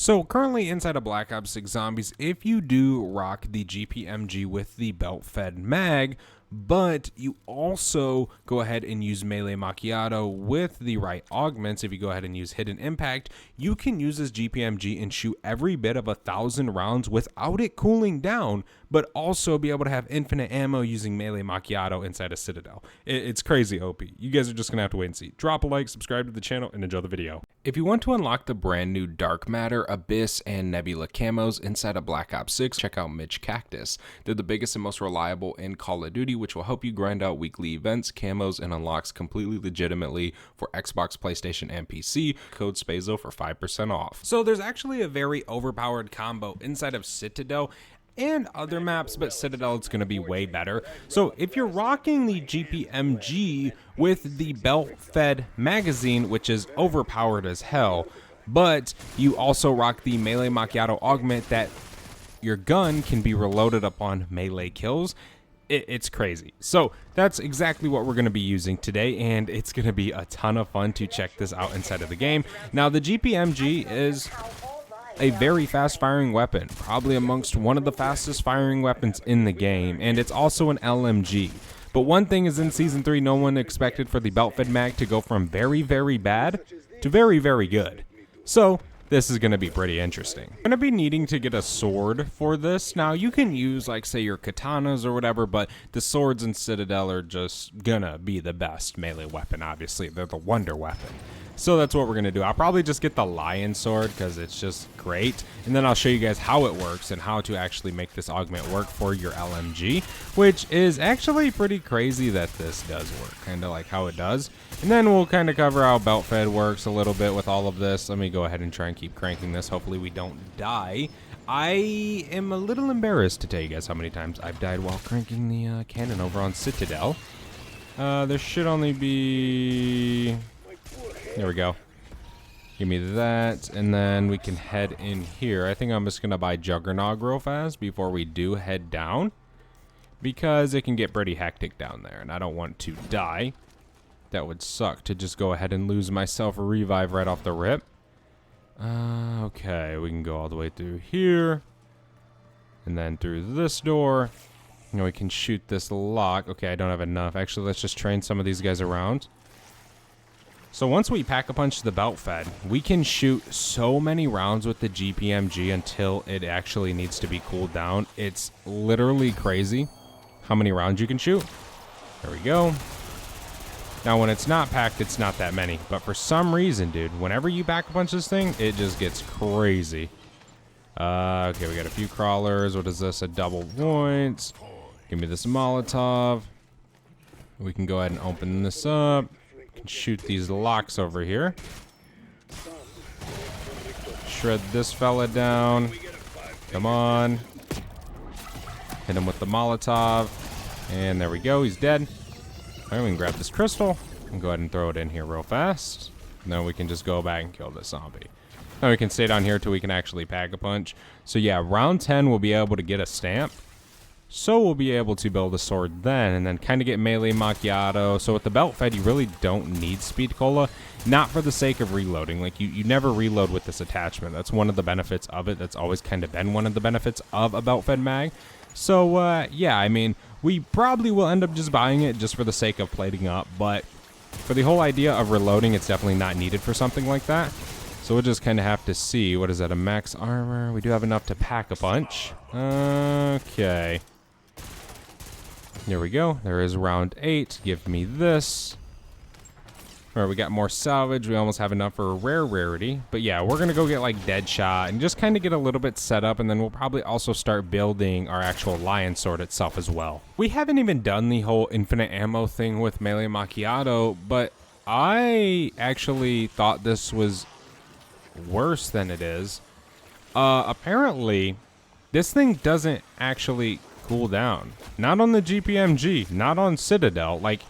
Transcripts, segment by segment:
So currently inside of Black Ops 6 Zombies, if you do rock the GPMG with the belt-fed mag, but you also go ahead and use Melee Macchiato with the right augments, if you go ahead and use Hidden Impact, you can use this GPMG and shoot every bit of 1,000 rounds without it cooling down, but also be able to have infinite ammo using Melee Macchiato inside a Citadel. It's crazy OP. You guys are just going to have to wait and see. Drop a like, subscribe to the channel, and enjoy the video. If you want to unlock the brand new Dark Matter, Abyss, and Nebula camos inside of Black Ops 6, check out Midge Cactus. They're the biggest and most reliable in Call of Duty, which will help you grind out weekly events, camos, and unlocks completely legitimately for Xbox, PlayStation, and PC. Code SPAZO for 5% off. So there's actually a very overpowered combo inside of Citadel and other maps, but Citadel it's going to be way better. So if you're rocking the GPMG with the belt-fed magazine, which is overpowered as hell, but you also rock the Melee Macchiato augment that your gun can be reloaded upon melee kills, it's crazy. So that's exactly what we're going to be using today, and it's going to be a ton of fun to check this out inside of the game. Now the GPMG is a very fast firing weapon, probably amongst one of the fastest firing weapons in the game, and it's also an LMG. But one thing is, in Season 3, no one expected for the belt-fed mag to go from very, very bad to very, very good. So this is going to be pretty interesting. I'm going to be needing to get a sword for this. Now, you can use, like, say, your katanas or whatever, but the swords in Citadel are just going to be the best melee weapon, obviously. They're the wonder weapon. So that's what we're going to do. I'll probably just get the lion sword because it's just great. And then I'll show you guys how it works and how to actually make this augment work for your LMG, which is actually pretty crazy that this does work, kind of like how it does. And then we'll kind of cover how belt fed works a little bit with all of this. Let me go ahead and try and keep cranking this. Hopefully we don't die. I am a little embarrassed to tell you guys how many times I've died while cranking the cannon over on Citadel. There should only be... There we go. Give me that, and then we can head in here. I think I'm just going to buy Juggernaut real fast before we do head down, because it can get pretty hectic down there, and I don't want to die. That would suck to just go ahead and lose myself a revive right off the rip. Okay, we can go all the way through here, and then through this door. You know, we can shoot this lock. Okay, I don't have enough. Actually, let's just train some of these guys around. So once we pack-a-punch the belt-fed, we can shoot so many rounds with the GPMG until it actually needs to be cooled down. It's literally crazy how many rounds you can shoot. There we go. Now when it's not packed, it's not that many. But for some reason, dude, whenever you pack-a-punch this thing, it just gets crazy. Okay, we got a few crawlers. What is this? A double points. Give me this Molotov. We can go ahead and open this up. Can shoot these locks over here. Shred this fella down. Come on. Hit him with the Molotov. And there we go. He's dead. All right, we can grab this crystal and go ahead and throw it in here real fast. And then we can just go back and kill this zombie. Now we can stay down here till we can actually pack a punch. So yeah, round 10 we'll be able to get a stamp. So we'll be able to build a sword then, and then kind of get Melee Macchiato. So with the belt fed, you really don't need Speed Cola, not for the sake of reloading. Like you never reload with this attachment. That's one of the benefits of it. That's always kind of been one of the benefits of a belt fed mag. So yeah, I mean, we probably will end up just buying it just for the sake of plating up, but for the whole idea of reloading, it's definitely not needed for something like that. So we'll just kind of have to see. What is that, a max armor? We do have enough to pack a punch. Okay. Here we go. There is round 8. Give me this. All right, we got more salvage. We almost have enough for a rare rarity. But yeah, we're going to go get like Deadshot and just kind of get a little bit set up. And then we'll probably also start building our actual lion sword itself as well. We haven't even done the whole infinite ammo thing with Melee Macchiato, but I actually thought this was worse than it is. Apparently, this thing doesn't actually cool down. Not on the GPMG, not on Citadel. Like,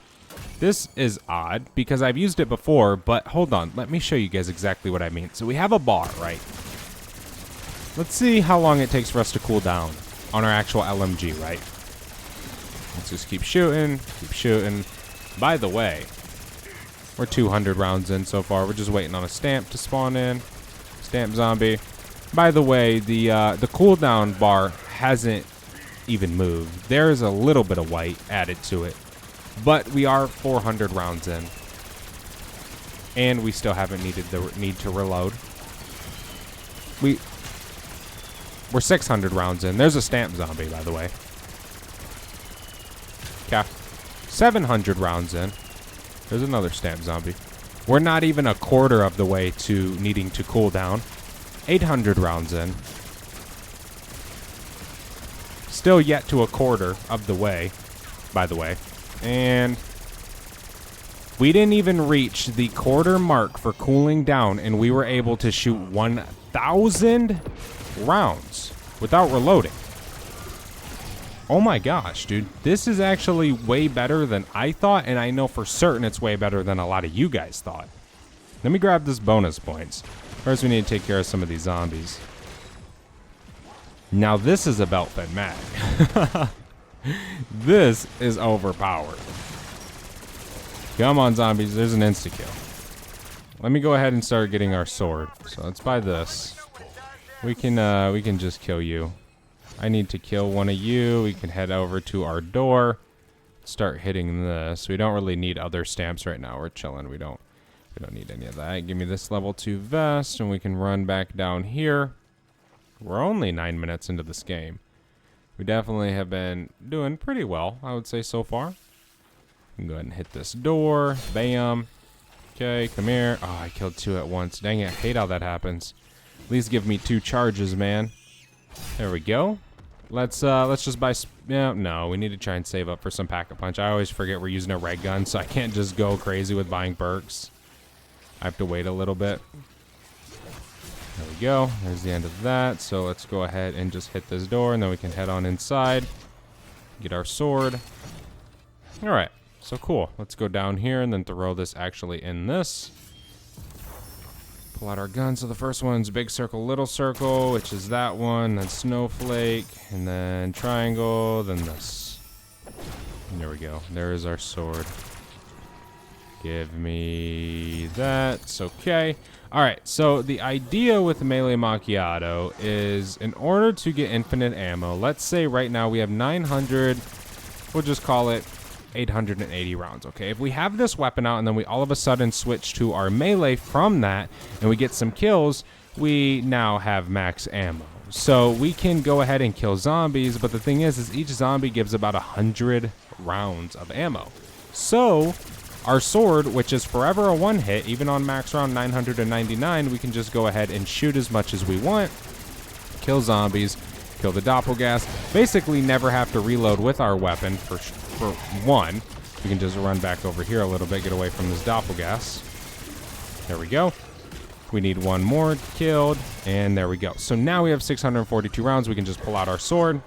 this is odd because I've used it before, but hold on. Let me show you guys exactly what I mean. So we have a bar, right? Let's see how long it takes for us to cool down on our actual LMG, right? Let's just keep shooting, keep shooting. By the way, we're 200 rounds in so far. We're just waiting on a stamp to spawn in. Stamp zombie. By the way, the cooldown bar hasn't even moved. There is a little bit of white added to it, but we are 400 rounds in, and we still haven't needed the need to reload. We're 600 rounds in. There's a stamp zombie, by the way. Okay, 700 rounds in. There's another stamp zombie. We're not even a quarter of the way to needing to cool down. 800 rounds in. Still yet to a quarter of the way, by the way. And we didn't even reach the quarter mark for cooling down, and we were able to shoot 1,000 rounds without reloading. Oh my gosh, dude. This is actually way better than I thought, and I know for certain it's way better than a lot of you guys thought. Let me grab this bonus points. First, we need to take care of some of these zombies. Now, this is a belt-fed mag. This is overpowered. Come on, zombies. There's an insta-kill. Let me go ahead and start getting our sword. So let's buy this. We can just kill you. I need to kill one of you. We can head over to our door. Start hitting this. We don't really need other stamps right now. We're chilling. We don't need any of that. Give me this level 2 vest, and we can run back down here. We're only 9 minutes into this game. We definitely have been doing pretty well, I would say, so far. Go ahead and hit this door. Bam. Okay, come here. Oh, I killed 2 at once. Dang it, I hate how that happens. At least give me 2 charges, man. There we go. Let's just buy. Yeah, no, we need to try and save up for some pack-a-punch. I always forget we're using a red gun, so I can't just go crazy with buying perks. I have to wait a little bit. There we go. There's the end of that. So let's go ahead and just hit this door, and then we can head on inside. Get our sword. All right. So cool. Let's go down here and then throw this actually in this. Pull out our guns. So the first one's big circle, little circle, which is that one. Then snowflake, and then triangle, then this. And there we go. There is our sword. Give me that. It's okay. All right. So the idea with the melee macchiato is, in order to get infinite ammo, let's say right now we have 900. We'll just call it 880 rounds. Okay, if we have this weapon out and then we all of a sudden switch to our melee from that and we get some kills, we now have max ammo. So we can go ahead and kill zombies, but the thing is each zombie gives about 100 rounds of ammo. So our sword, which is forever a one hit, even on max round 999, we can just go ahead and shoot as much as we want, kill zombies, kill the doppelgas, basically never have to reload with our weapon for one. We can just run back over here a little bit, get away from this doppelgas. There we go. We need one more killed, and there we go. So now we have 642 rounds. We can just pull out our sword,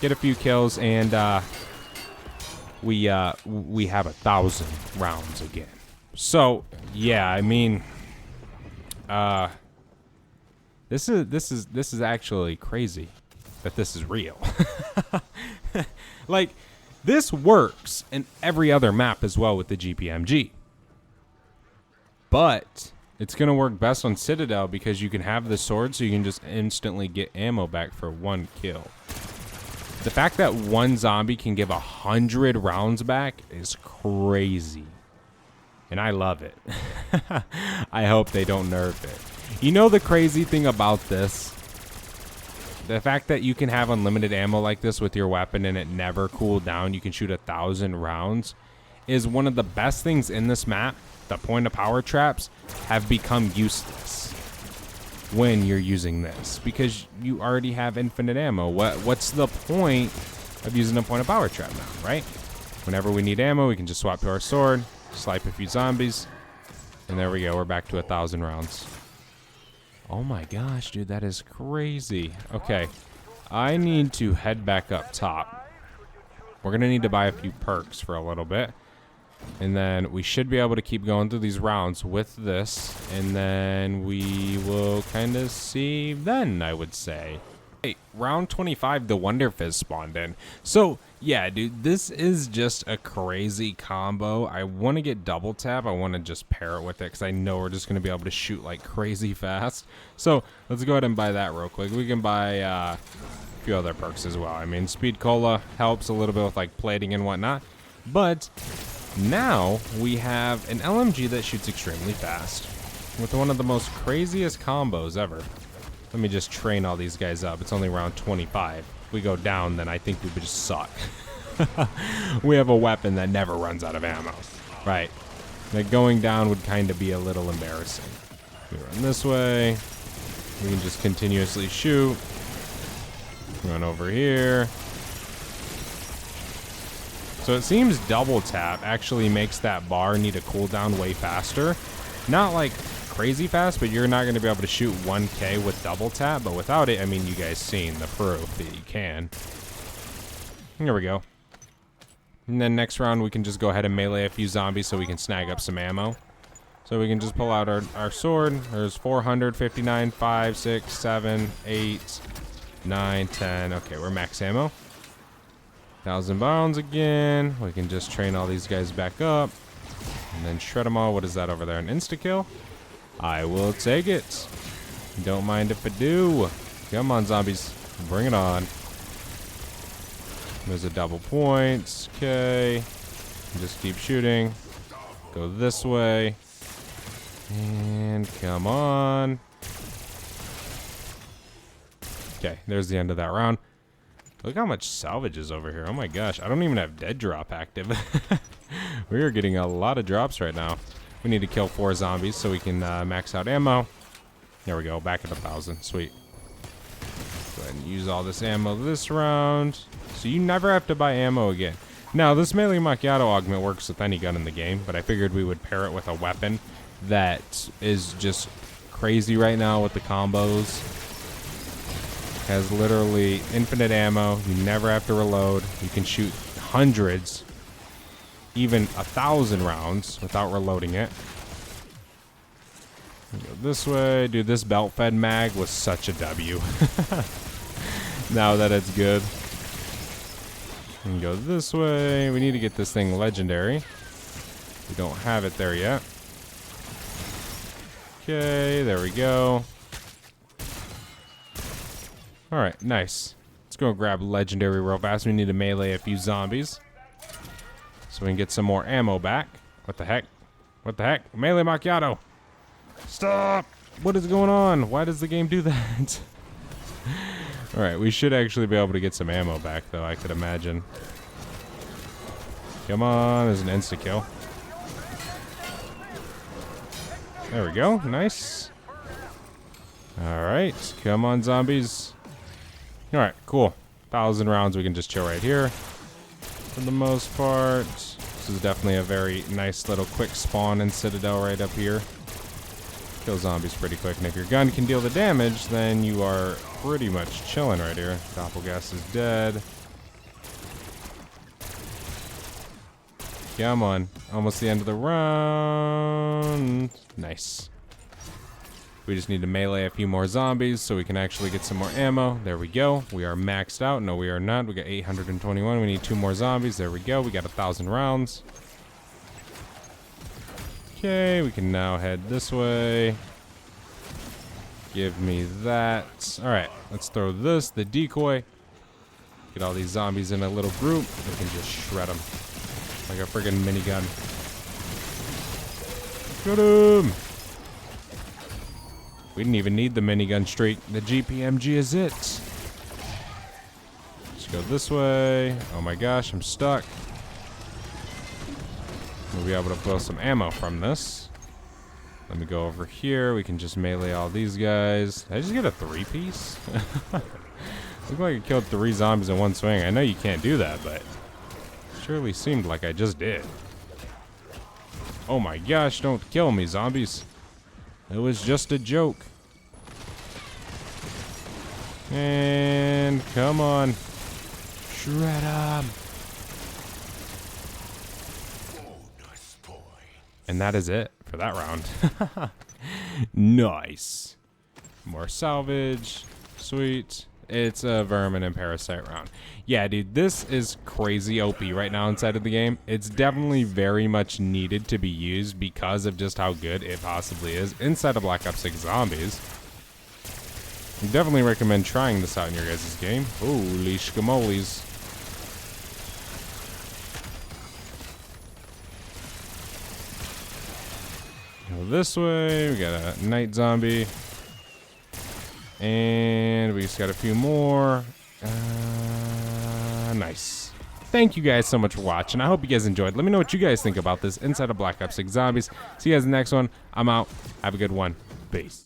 get a few kills, and we have 1,000 rounds again. So yeah, I mean, this is actually crazy that this is real. Like, this works in every other map as well with the GPMG. But it's going to work best on Citadel because you can have the sword, so you can just instantly get ammo back for one kill. The fact that one zombie can give 100 rounds back is crazy. And I love it. I hope they don't nerf it. You know the crazy thing about this? The fact that you can have unlimited ammo like this with your weapon and it never cooled down, you can shoot 1,000 rounds, is one of the best things in this map. The point of power traps have become useless when you're using this because you already have infinite ammo. What's the point of using a point of power trap now, right? Whenever we need ammo, we can just swap to our sword, snipe a few zombies, and there we go. We're back to 1,000 rounds. Oh my gosh, dude, that is crazy. Okay, I need to head back up top. We're gonna need to buy a few perks for a little bit, and then we should be able to keep going through these rounds with this, and then we will kind of see then, I would say. Hey, round 25, the Wonder Fizz spawned in. So Yeah, dude, this is just a crazy combo. I want to get double tap. I want to just pair it with it because I know we're just going to be able to shoot like crazy fast. So let's go ahead and buy that real quick. We can buy a few other perks as well. I mean, Speed Cola helps a little bit with like plating and whatnot. But now we have an LMG that shoots extremely fast with one of the most craziest combos ever. Let me just train all these guys up. It's only round 25. If we go down, then I think we would just suck. We have a weapon that never runs out of ammo. Right. Like going down would kind of be a little embarrassing. We run this way. We can just continuously shoot. Run over here. So it seems double tap actually makes that bar need a cooldown way faster. Not like crazy fast, but you're not going to be able to shoot 1K with double tap. But without it, I mean, you guys seen the proof that you can. Here we go. And then next round, we can just go ahead and melee a few zombies so we can snag up some ammo. So we can just pull out our sword. There's 459, 5, 6, 7, 8, 9, 10. Okay, we're max ammo. 1,000 bounds again. We can just train all these guys back up. And then shred them all. What is that over there? An insta-kill? I will take it. Don't mind if I do. Come on, zombies. Bring it on. There's a double point. Okay. Just keep shooting. Go this way. And come on. Okay, there's the end of that round. Look how much salvage is over here. Oh my gosh, I don't even have dead drop active. We are getting a lot of drops right now. We need to kill 4 zombies so we can max out ammo. There we go, back at 1,000. Sweet. Go ahead and use all this ammo this round. So you never have to buy ammo again. Now, this melee macchiato augment works with any gun in the game, but I figured we would pair it with a weapon that is just crazy right now with the combos. Has literally infinite ammo. You never have to reload. You can shoot hundreds, even 1,000 rounds without reloading it. Go this way. Dude, this belt-fed mag was such a W. Now that it's good. And go this way. We need to get this thing legendary. We don't have it there yet. Okay, there we go. Alright, nice. Let's go grab legendary real fast. We need to melee a few zombies so we can get some more ammo back. What the heck? What the heck? Melee macchiato! Stop! What is going on? Why does the game do that? Alright, we should actually be able to get some ammo back, though, I could imagine. Come on, there's an insta-kill. There we go, nice. Alright, come on, zombies. Alright, cool. 1,000 rounds, we can just chill right here. For the most part. This is definitely a very nice little quick spawn and citadel right up here. Kill zombies pretty quick, and if your gun can deal the damage, then you are pretty much chilling right here. Doppelgas is dead. Come on. Almost the end of the round. Nice. We just need to melee a few more zombies so we can actually get some more ammo. There we go. We are maxed out. No, we are not. We got 821. We need 2 more zombies. There we go. We got 1,000 rounds. Okay, we can now head this way. Give me that. Alright, let's throw this, the decoy. Get all these zombies in a little group. We can just shred them. Like a friggin' minigun. Get him! We didn't even need the minigun streak. The GPMG is it. Let's go this way. Oh my gosh, I'm stuck. We'll be able to pull some ammo from this. Let me go over here. We can just melee all these guys. Did I just get a 3-piece? Looked like I killed 3 zombies in one swing. I know you can't do that, but surely seemed like I just did. Oh my gosh, don't kill me, zombies. It was just a joke. And come on. Shred 'em. And that is it for that round. Nice. More salvage. Sweet. It's a vermin and parasite round. Yeah, dude, this is crazy OP right now inside of the game. It's definitely very much needed to be used because of just how good it possibly is inside of Black Ops 6 Zombies. Definitely recommend trying this out in your guys' game. Holy schmoles. Go this way. We got a night zombie. And we just got a few more. Nice. Thank you guys so much for watching. I hope you guys enjoyed. Let me know what you guys think about this inside of Black Ops 6 Zombies. See you guys in the next one. I'm out. Have a good one. Peace.